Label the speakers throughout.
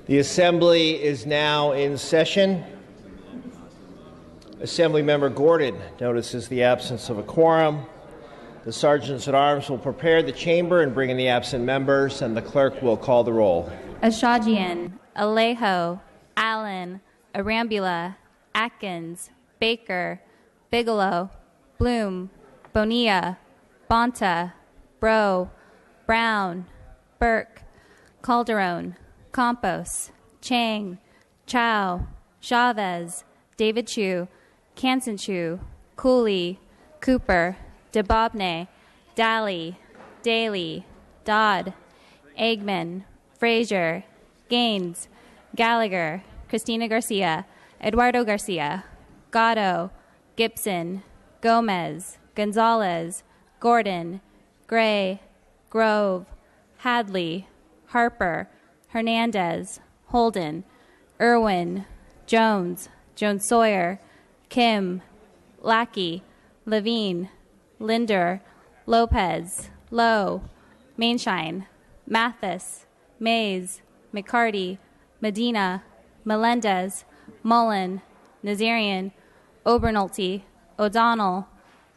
Speaker 1: The Assembly is now in session. Assemblymember Gordon notices the absence of a quorum. The Sergeants at Arms will prepare the chamber and bring in the absent members, and the clerk will call the roll.
Speaker 2: Ashajian, Alejo, Allen, Arambula, Atkins, Baker, Bigelow, Bloom, Bonilla, Bonta, Bro, Brown, Burke, Calderon, Campos, Chang, Chow, Chavez, David Chu, Kansenchu, Cooley, Cooper, DeBobne, Daly, Daly, Dodd, Eggman, Frazier, Gaines, Gallagher, Christina Garcia, Eduardo Garcia, Gatto, Gibson, Gomez, Gonzalez, Gordon, Gray, Grove, Hadley, Harper, Hernandez, Holden, Irwin, Jones, Jones Sawyer, Kim, Lackey, Levine, Linder, Lopez, Lowe, Mainshine, Mathis, Mays, McCarty, Medina, Melendez, Mullen, Nazarian, Obernolte, O'Donnell,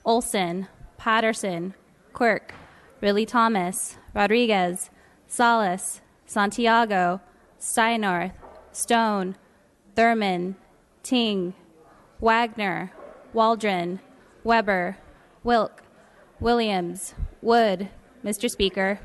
Speaker 2: Olson, Patterson, Quirk, Riley Thomas, Rodriguez, Salas, Santiago, Steinarth, Stone, Thurman, Ting, Wagner, Waldron, Weber, Wilk, Williams, Wood, Mr. Speaker.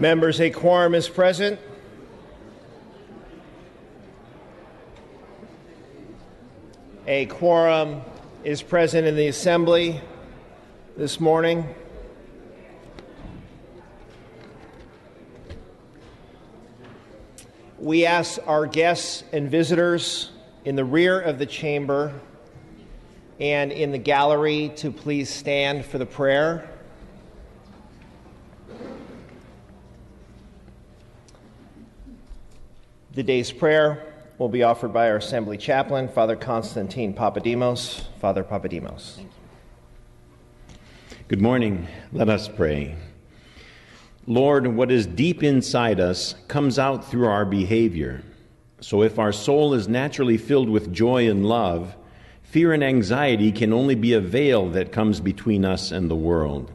Speaker 1: Members, a quorum is present. A quorum is present in the assembly this morning. We ask our guests and visitors in the rear of the chamber and in the gallery to please stand for the prayer. The day's prayer will be offered by our assembly chaplain, Father Constantine Papadimos. Father Papadimos.
Speaker 3: Good morning. Let us pray. Lord, what is deep inside us comes out through our behavior. So if our soul is naturally filled with joy and love, fear and anxiety can only be a veil that comes between us and the world.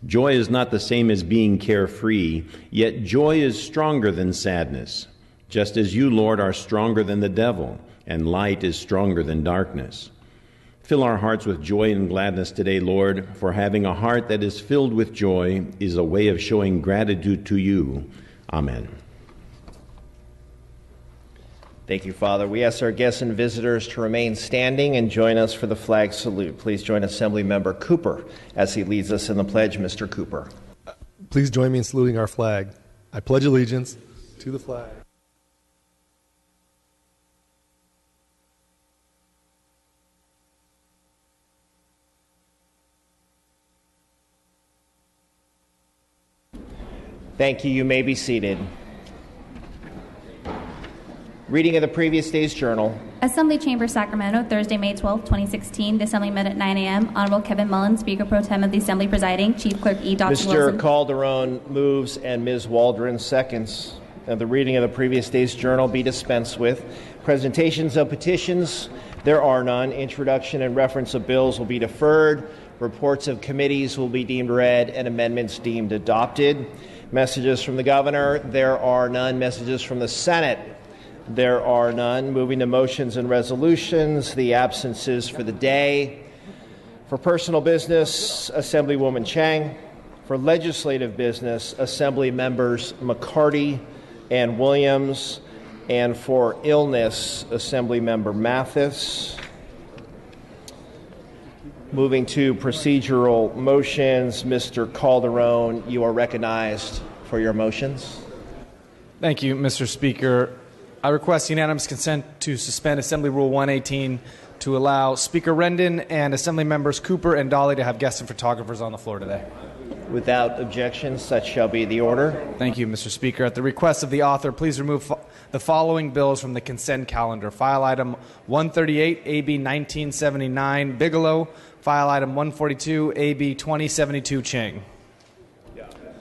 Speaker 3: Joy is not the same as being carefree, yet joy is stronger than sadness. Just as you, Lord, are stronger than the devil, and light is stronger than darkness. Fill our hearts with joy and gladness today, Lord, for having a heart that is filled with joy is a way of showing gratitude to you. Amen.
Speaker 1: Thank you, Father. We ask our guests and visitors to remain standing and join us for the flag salute. Please join Assembly Member Cooper as he leads us in the pledge. Mr. Cooper.
Speaker 4: Please join me in saluting our flag. I pledge allegiance to the flag.
Speaker 1: Thank you. You may be seated. Reading of the previous day's journal.
Speaker 2: Assembly Chamber, Sacramento, Thursday, May 12, 2016. The Assembly met at 9 a.m. Honorable Kevin Mullen, Speaker Pro Tem of the Assembly presiding. Chief Clerk E. Dr. Wilson.
Speaker 1: Mr. Calderon moves and Ms. Waldron seconds. The reading of the previous day's journal be dispensed with. Presentations of petitions, there are none. Introduction and reference of bills will be deferred. Reports of committees will be deemed read and amendments deemed adopted. Messages from the governor, there are none. Messages from the Senate, there are none. Moving to motions and resolutions, the absences for the day. For personal business, Assemblywoman Chang. For legislative business, Assembly members McCarty and Williams. And for illness, Assembly member Mathis. Moving to procedural motions, Mr. Calderon, you are recognized for your motions.
Speaker 5: Thank you, Mr. Speaker. I request unanimous consent to suspend Assembly Rule 118 to allow Speaker Rendon and Assembly members Cooper and Dolly to have guests and photographers on the floor today. Without objection, such shall be the order. Thank you, Mr. Speaker. At the request of the author, please remove the following bills from the consent calendar. File item 138, AB 1979, Bigelow. File item 142, AB 2072, Chang.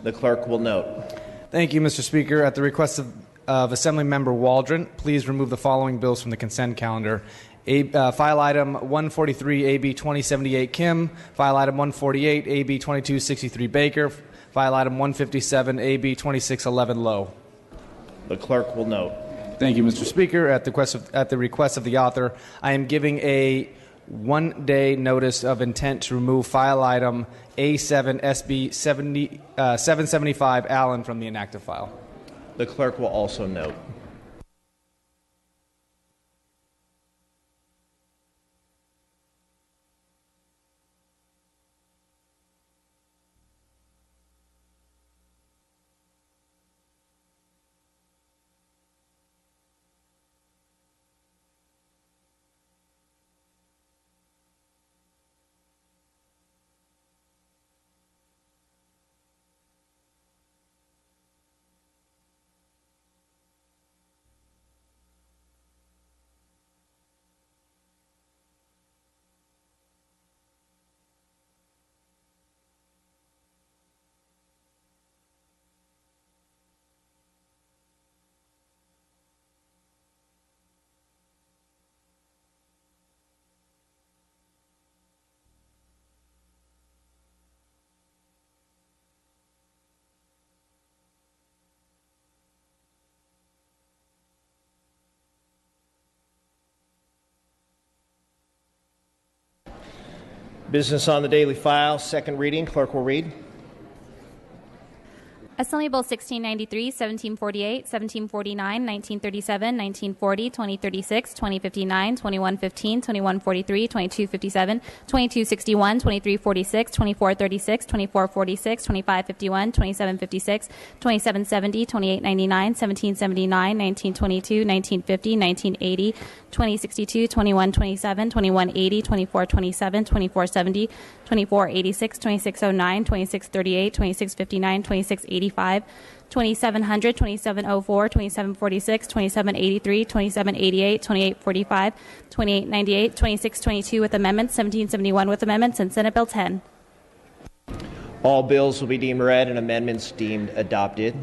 Speaker 1: The clerk will note.
Speaker 5: Thank you, Mr. Speaker. At the request of Assembly Member Waldron, please remove the following bills from the consent calendar. File item 143, AB 2078, Kim. File item 148, AB 2263, Baker. File item 157, AB 2611, Lowe.
Speaker 1: The clerk will note.
Speaker 5: Thank you, Mr. Speaker. At the request of the author, I am giving a one-day notice of intent to remove file item A7 SB 775 Allen from the inactive file.
Speaker 1: The clerk will also note. Business on the daily file, second reading. Clerk will read.
Speaker 2: Assembly Bill 1693, 1748, 1749, 1937, 1940, 2036, 2059, 2115, 2143, 2257, 2261, 2346, 2436, 2446, 2551, 2756, 2770, 2899, 1779, 1922, 1950, 1980, 2062, 2127, 2180, 2427, 2470, 2486, 2609, 2638, 2659, 2685, 2700, 2704, 2746, 2783, 2788, 2845, 2898, 2622 with amendments, 1771 with amendments, and Senate Bill 10.
Speaker 1: All bills will be deemed read and amendments deemed adopted.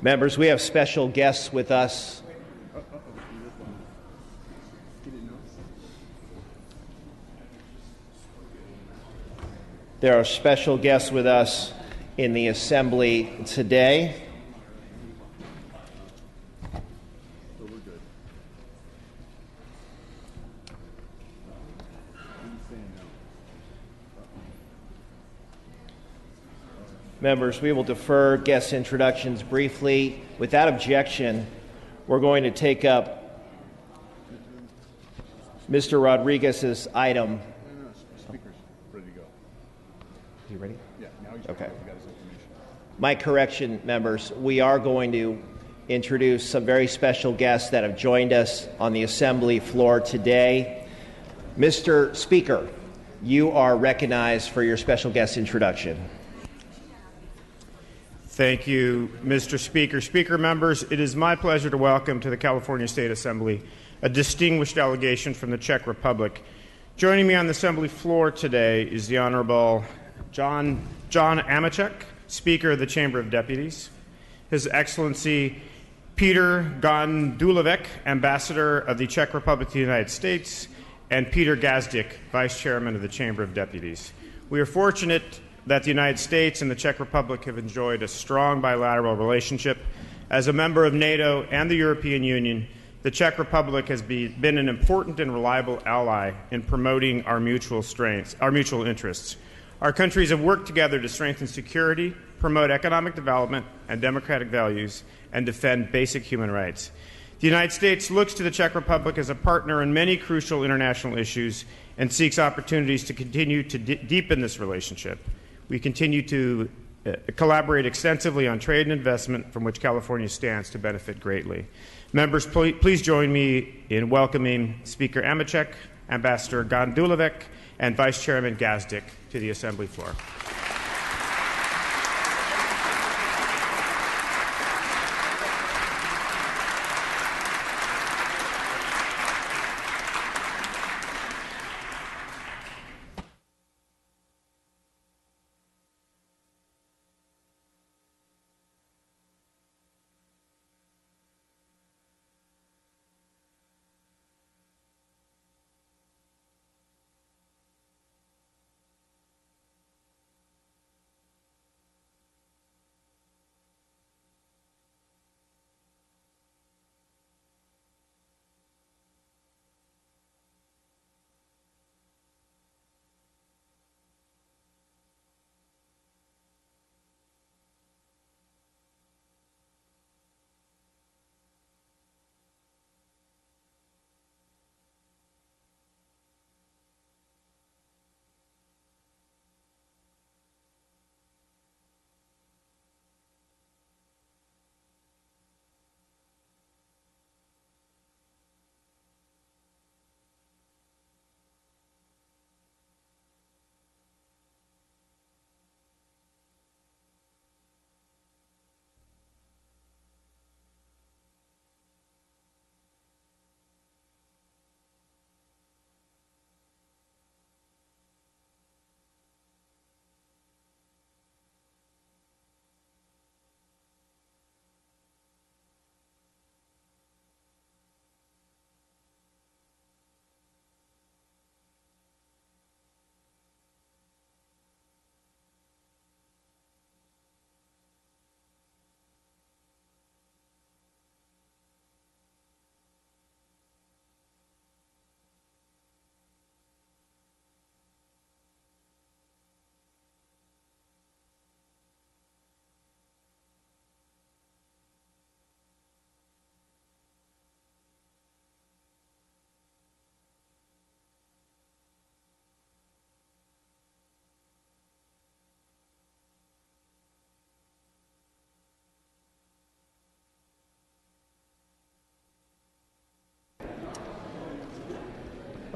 Speaker 1: Members, we have special guests with us. There are special guests with us in the Assembly today. Members, we will defer guest introductions briefly. Without objection, we're going to take up Mr. Rodriguez's item.
Speaker 6: Speaker's ready to go.
Speaker 1: You ready?
Speaker 6: Yeah, now he's
Speaker 1: Okay.
Speaker 6: got his information.
Speaker 1: My correction, members, we are going to introduce some very special guests that have joined us on the Assembly floor today. Mr. Speaker, you are recognized for your special guest introduction.
Speaker 7: Thank you, Mr. Speaker. Speaker members, it is my pleasure to welcome to the California State Assembly a distinguished delegation from the Czech Republic. Joining me on the Assembly floor today is the Honorable John Amachek, Speaker of the Chamber of Deputies, His Excellency Peter Gondulevek, Ambassador of the Czech Republic to the United States, and Peter Gazdik, Vice Chairman of the Chamber of Deputies. We are fortunate that the United States and the Czech Republic have enjoyed a strong bilateral relationship. As a member of NATO and the European Union, the Czech Republic has been an important and reliable ally in promoting our mutual interests. Our countries have worked together to strengthen security, promote economic development and democratic values, and defend basic human rights. The United States looks to the Czech Republic as a partner in many crucial international issues and seeks opportunities to continue to deepen this relationship. We continue to collaborate extensively on trade and investment, from which California stands to benefit greatly. Members, please join me in welcoming Speaker Amachek, Ambassador Gondulevek, and Vice Chairman Gazdik to the Assembly floor.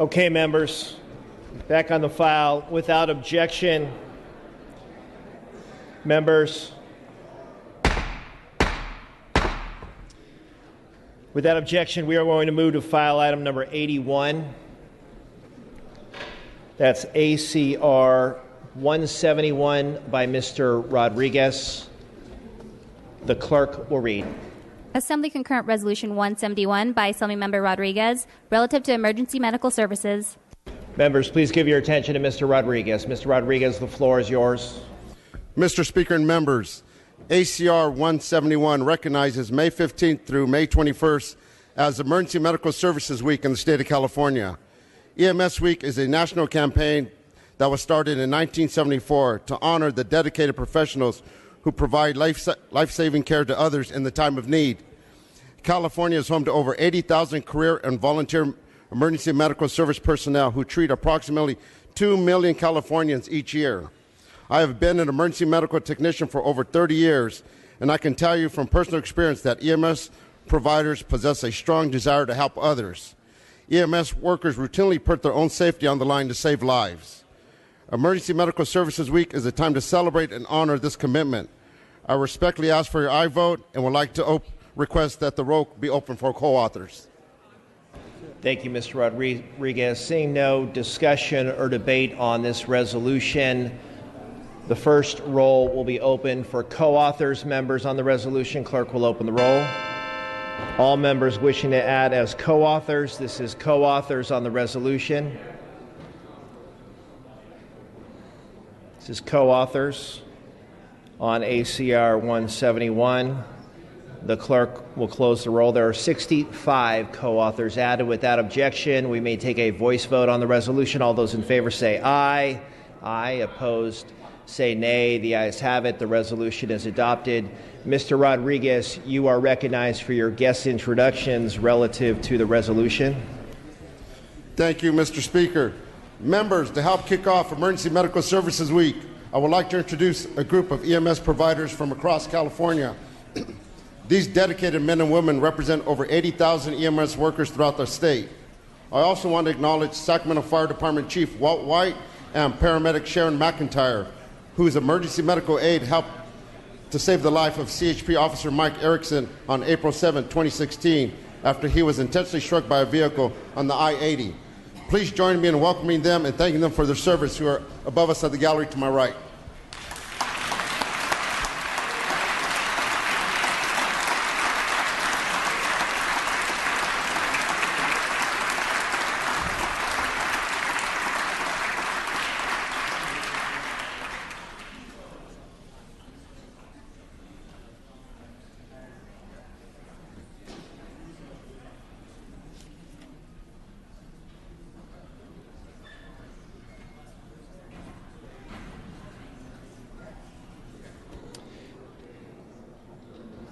Speaker 1: Okay, members, back on the file. Without objection, members, without objection, we are going to move to file item number 81. That's ACR 171 by Mr. Rodriguez. The clerk will read.
Speaker 2: Assembly Concurrent Resolution 171 by Assemblymember Rodriguez, relative to emergency medical services.
Speaker 1: Members, please give your attention to Mr. Rodriguez. Mr. Rodriguez, the floor is yours.
Speaker 8: Mr. Speaker and members, ACR 171 recognizes May 15th through May 21st as Emergency Medical Services Week in the state of California. EMS Week is a national campaign that was started in 1974 to honor the dedicated professionals who provide life-saving care to others in the time of need. California is home to over 80,000 career and volunteer emergency medical service personnel who treat approximately 2 million Californians each year. I have been an emergency medical technician for over 30 years, and I can tell you from personal experience that EMS providers possess a strong desire to help others. EMS workers routinely put their own safety on the line to save lives. Emergency Medical Services Week is a time to celebrate and honor this commitment. I respectfully ask for your aye vote and would like to request that the roll be open for co-authors.
Speaker 1: Thank you, Mr. Rodriguez. Seeing no discussion or debate on this resolution, the first roll will be open for co-authors. Members on the resolution, clerk will open the roll. All members wishing to add as co-authors, this is co-authors on the resolution. This is co-authors on ACR 171. The clerk will close the roll. There are 65 co-authors added. Without objection, we may take a voice vote on the resolution. All those in favor say aye. Aye. Opposed, say nay. The ayes have it. The resolution is adopted. Mr. Rodriguez, you are recognized for your guest introductions relative to the resolution.
Speaker 8: Thank you, Mr. Speaker. Members, to help kick off Emergency Medical Services Week, I would like to introduce a group of EMS providers from across California. These dedicated men and women represent over 80,000 EMS workers throughout the state. I also want to acknowledge Sacramento Fire Department Chief Walt White and paramedic Sharon McIntyre, whose emergency medical aid helped to save the life of CHP Officer Mike Erickson on April 7, 2016, after he was intentionally struck by a vehicle on the I-80. Please join me in welcoming them and thanking them for their service, who are above us at the gallery to my right.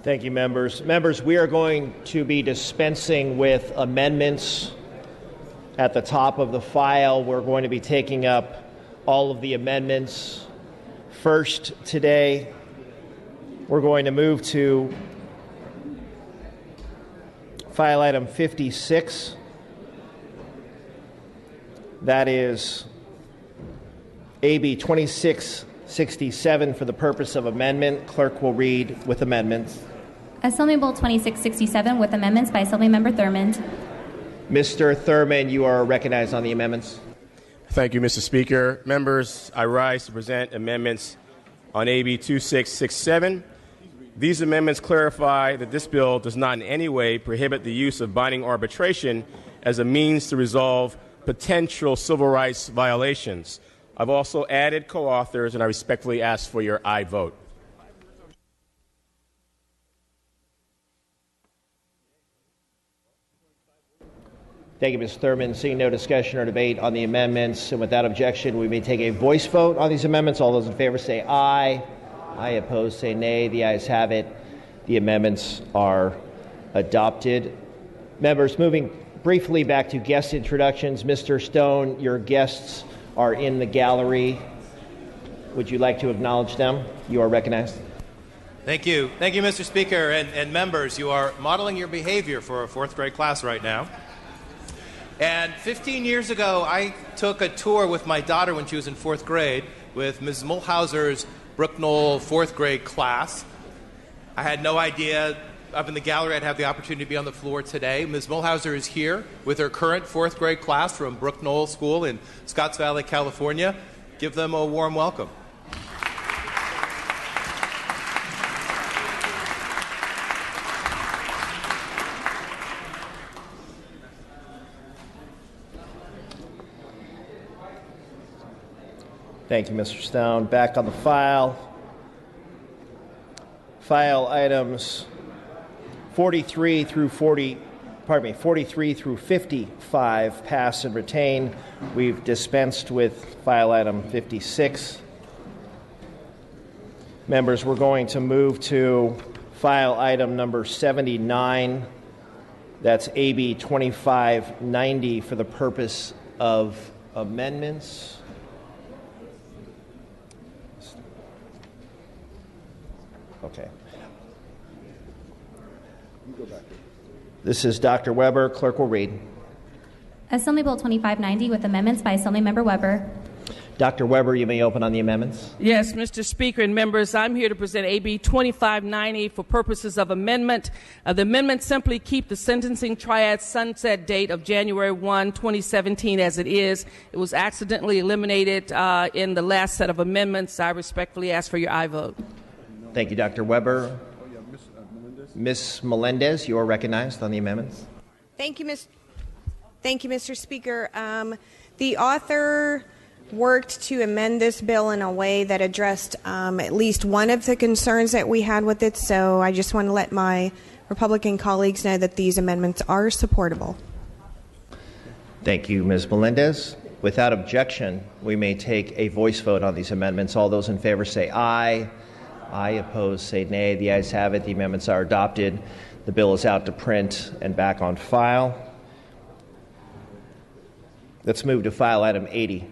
Speaker 1: Thank you, members. Members, we are going to be dispensing with amendments at the top of the file. We're going to be taking up all of the amendments first today. We're going to move to file item 56. That is AB 2667 for the purpose of amendment. Clerk will read with amendments.
Speaker 2: Assembly Bill 2667 with amendments by Assemblymember Thurmond.
Speaker 1: Mr. Thurmond, you are recognized on the amendments.
Speaker 9: Thank you, Mr. Speaker. Members, I rise to present amendments on AB 2667. These amendments clarify that this bill does not in any way prohibit the use of binding arbitration as a means to resolve potential civil rights violations. I've also added co-authors, and I respectfully ask for your aye vote.
Speaker 1: Thank you, Mr. Thurmond. Seeing no discussion or debate on the amendments, and without objection, we may take a voice vote on these amendments. All those in favor say aye. Aye. Opposed, say nay. The ayes have it. The amendments are adopted. Members, moving briefly back to guest introductions. Mr. Stone, your guests are in the gallery. Would you like to acknowledge them? You are recognized.
Speaker 10: Thank you. Thank you, Mr. Speaker. And members, you are modeling your behavior for a fourth grade class right now. And 15 years ago, I took a tour with my daughter when she was in 4th grade with Ms. Mulhauser's Brooknell 4th grade class. I had no idea up in the gallery I'd have the opportunity to be on the floor today. Ms. Mulhauser is here with her current 4th grade class from Brooknell School in Scotts Valley, California. Give them a warm welcome.
Speaker 1: Thank you, Mr. Stone. Back on the file. File items 43 through 55 pass and retain. We've dispensed with file item 56. Members, we're going to move to file item number 79. That's AB 2590 for the purpose of amendments. Okay. This is Dr. Weber. Clerk will read.
Speaker 2: Assembly Bill 2590 with amendments by Assemblymember Weber.
Speaker 1: Dr. Weber, you may open on the amendments.
Speaker 11: Yes, Mr. Speaker and members, I'm here to present AB 2590 for purposes of amendment. The amendment simply keep the sentencing triad sunset date of January 1, 2017 as it is. It was accidentally eliminated in the last set of amendments. I respectfully ask for your aye vote.
Speaker 1: Thank you, Dr. Weber. Ms. Melendez, you are recognized on the amendments.
Speaker 12: Thank you, Mr. Speaker. The author worked to amend this bill in a way that addressed at least one of the concerns that we had with it, so I just want to let my Republican colleagues know that these amendments are supportable.
Speaker 1: Thank you, Ms. Melendez. Without objection, we may take a voice vote on these amendments. All those in favor say aye. Aye. Opposed, say nay. The ayes have it. The amendments are adopted. The bill is out to print and back on file. Let's move to file item 80.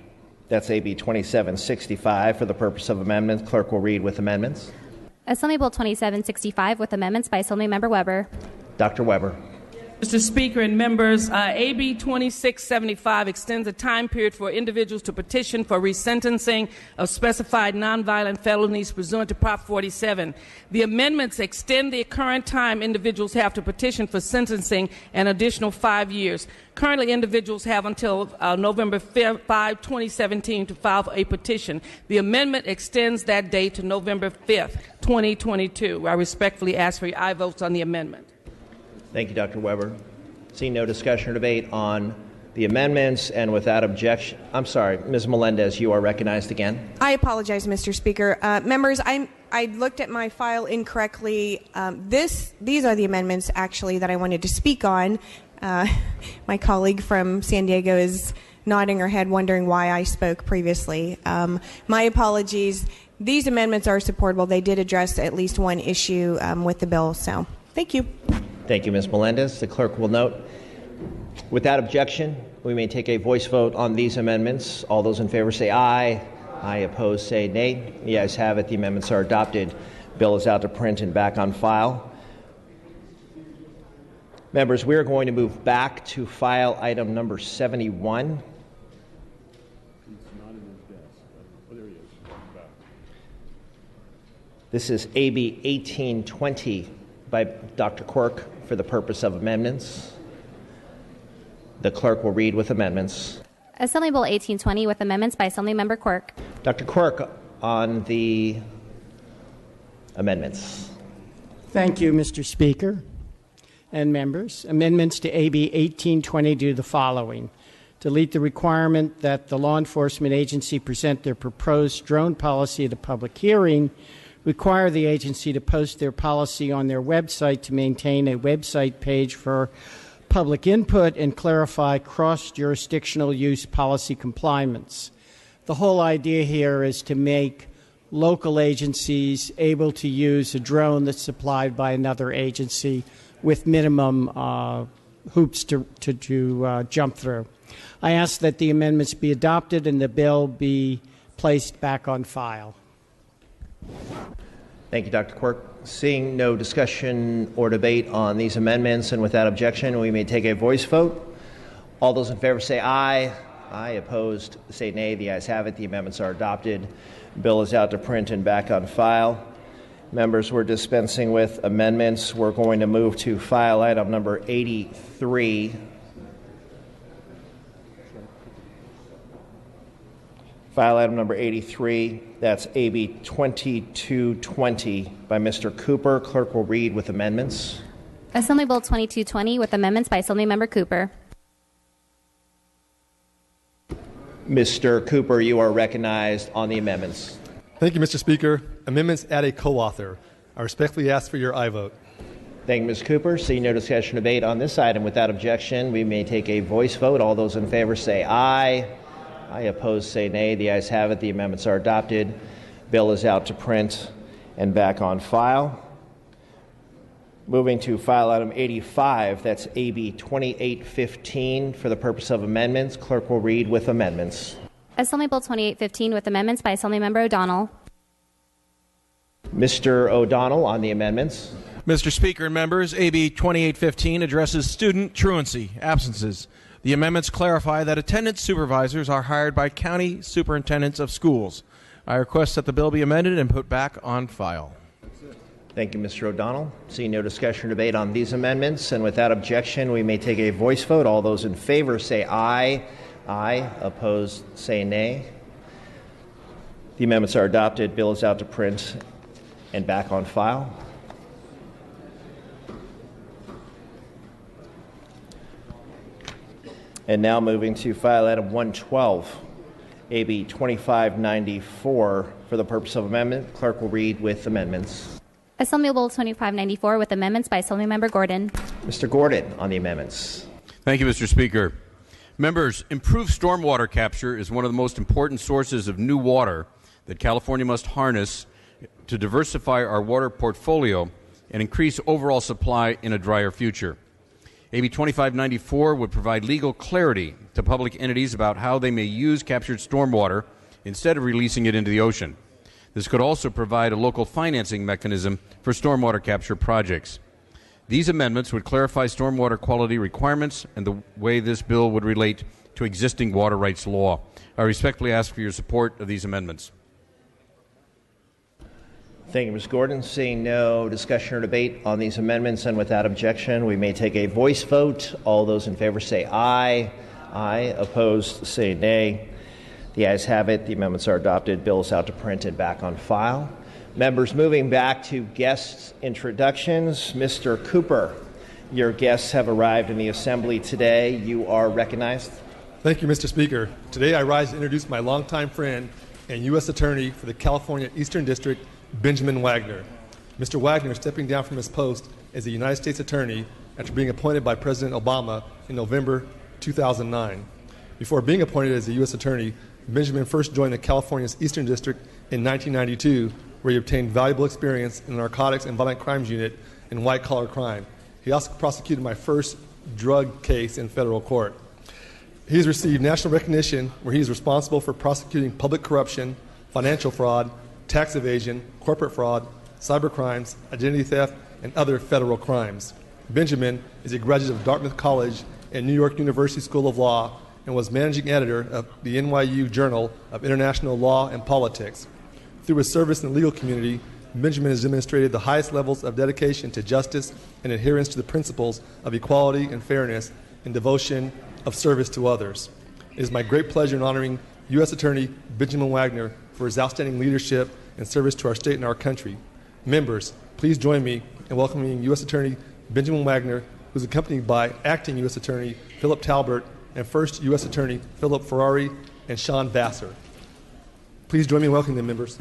Speaker 1: That's AB 2765 for the purpose of amendments. Clerk will read with amendments.
Speaker 2: Assembly Bill 2765 with amendments by Assemblymember Weber.
Speaker 1: Dr. Weber.
Speaker 11: Mr. Speaker and members, AB 2675 extends the time period for individuals to petition for resentencing of specified nonviolent felonies pursuant to Prop 47. The amendments extend the current time individuals have to petition for sentencing an additional 5 years. Currently, individuals have until November 5, 2017 to file a petition. The amendment extends that date to November 5th, 2022. I respectfully ask for your aye votes on the amendment.
Speaker 1: Thank you, Dr. Weber. Seeing no discussion or debate on the amendments and without objection, I'm sorry, Ms. Melendez, you are recognized again.
Speaker 12: I apologize, Mr. Speaker. Members, I looked at my file incorrectly. These are the amendments, actually, that I wanted to speak on. My colleague from San Diego is nodding her head, wondering why I spoke previously. My apologies. These amendments are supportable. They did address at least one issue with the bill, so thank you.
Speaker 1: Thank you, Ms. Melendez. The clerk will note, without objection, we may take a voice vote on these amendments. All those in favor say aye. Aye. Opposed, say nay. The ayes have it. The amendments are adopted. Bill is out to print and back on file. Members, we are going to move back to file item number 71. This is AB 1820 by Dr. Quirk for the purpose of amendments. The clerk will read with amendments.
Speaker 2: Assembly Bill 1820 with amendments by Assemblymember Quirk.
Speaker 1: Dr. Quirk on the amendments.
Speaker 13: Thank you, Mr. Speaker and members. Amendments to AB 1820 do the following. Delete the requirement that the law enforcement agency present their proposed drone policy at a public hearing. Require the agency to post their policy on their website to maintain a website page for public input and clarify cross-jurisdictional use policy compliance. The whole idea here is to make local agencies able to use a drone that's supplied by another agency with minimum hoops to jump through. I ask that the amendments be adopted and the bill be placed back on file.
Speaker 1: Thank you, Dr. Quirk. Seeing no discussion or debate on these amendments and without objection, we may take a voice vote. All those in favor say aye. Aye. Opposed say nay. The ayes have it. The amendments are adopted. Bill is out to print and back on file. Members, we're dispensing with amendments. We're going to move to file item number 83. File item number 83. That's AB 2220 by Mr. Cooper. Clerk will read with amendments.
Speaker 2: Assembly Bill 2220 with amendments by Assemblymember Cooper.
Speaker 1: Mr. Cooper, you are recognized on the amendments.
Speaker 4: Thank you, Mr. Speaker. Amendments add a co-author. I respectfully ask for your aye vote.
Speaker 1: Thank you, Ms. Cooper. Seeing no discussion or debate on this item, without objection, we may take a voice vote. All those in favor say aye. Aye. Opposed say nay. The ayes have it. The amendments are adopted. Bill is out to print and back on file. Moving to file item 85, that's AB 2815 for the purpose of amendments. Clerk will read with amendments.
Speaker 2: Assembly Bill 2815 with amendments by Assemblymember O'Donnell.
Speaker 1: Mr. O'Donnell on the amendments.
Speaker 14: Mr. Speaker and members, AB 2815 addresses student truancy, absences. The amendments clarify that attendance supervisors are hired by county superintendents of schools. I request that the bill be amended and put back on file.
Speaker 1: Thank you, Mr. O'Donnell. Seeing no discussion or debate on these amendments, and without objection, we may take a voice vote. All those in favor say aye. Aye. Opposed say nay. The amendments are adopted. Bill is out to print and back on file. And now moving to file item 112, AB 2594 for the purpose of amendment. Clerk will read with amendments.
Speaker 2: Assembly Bill 2594 with amendments by Assemblymember Gordon.
Speaker 1: Mr. Gordon on the amendments.
Speaker 15: Thank you, Mr. Speaker. Members, improved stormwater capture is one of the most important sources of new water that California must harness to diversify our water portfolio and increase overall supply in a drier future. AB 2594 would provide legal clarity to public entities about how they may use captured stormwater instead of releasing it into the ocean. This could also provide a local financing mechanism for stormwater capture projects. These amendments would clarify stormwater quality requirements and the way this bill would relate to existing water rights law. I respectfully ask for your support of these amendments.
Speaker 1: Thank you, Ms. Gordon. Seeing no discussion or debate on these amendments, and without objection, we may take a voice vote. All those in favor say aye. Aye. Opposed say nay. The ayes have it. The amendments are adopted. Bill is out to print and back on file. Members, moving back to guest introductions. Mr. Cooper, your guests have arrived in the Assembly today. You are recognized.
Speaker 4: Thank you, Mr. Speaker. Today I rise to introduce my longtime friend and U.S. Attorney for the California Eastern District, Benjamin Wagner. Mr. Wagner is stepping down from his post as a United States Attorney after being appointed by President Obama in November 2009. Before being appointed as a U.S. Attorney, Benjamin first joined the California's Eastern District in 1992, where he obtained valuable experience in the Narcotics and Violent Crimes Unit in white-collar crime. He also prosecuted my first drug case in federal court. He has received national recognition where he is responsible for prosecuting public corruption, financial fraud, tax evasion, corporate fraud, cyber crimes, identity theft, and other federal crimes. Benjamin is a graduate of Dartmouth College and New York University School of Law and was managing editor of the NYU Journal of International Law and Politics. Through his service in the legal community, Benjamin has demonstrated the highest levels of dedication to justice and adherence to the principles of equality and fairness and devotion of service to others. It is my great pleasure in honoring U.S. Attorney Benjamin Wagner for his outstanding leadership and service to our state and our country. Members, please join me in welcoming U.S. Attorney Benjamin Wagner, who is accompanied by Acting U.S. Attorney Philip Talbert and First U.S. Attorney Philip Ferrari and Sean Vassar. Please join me in welcoming them, members.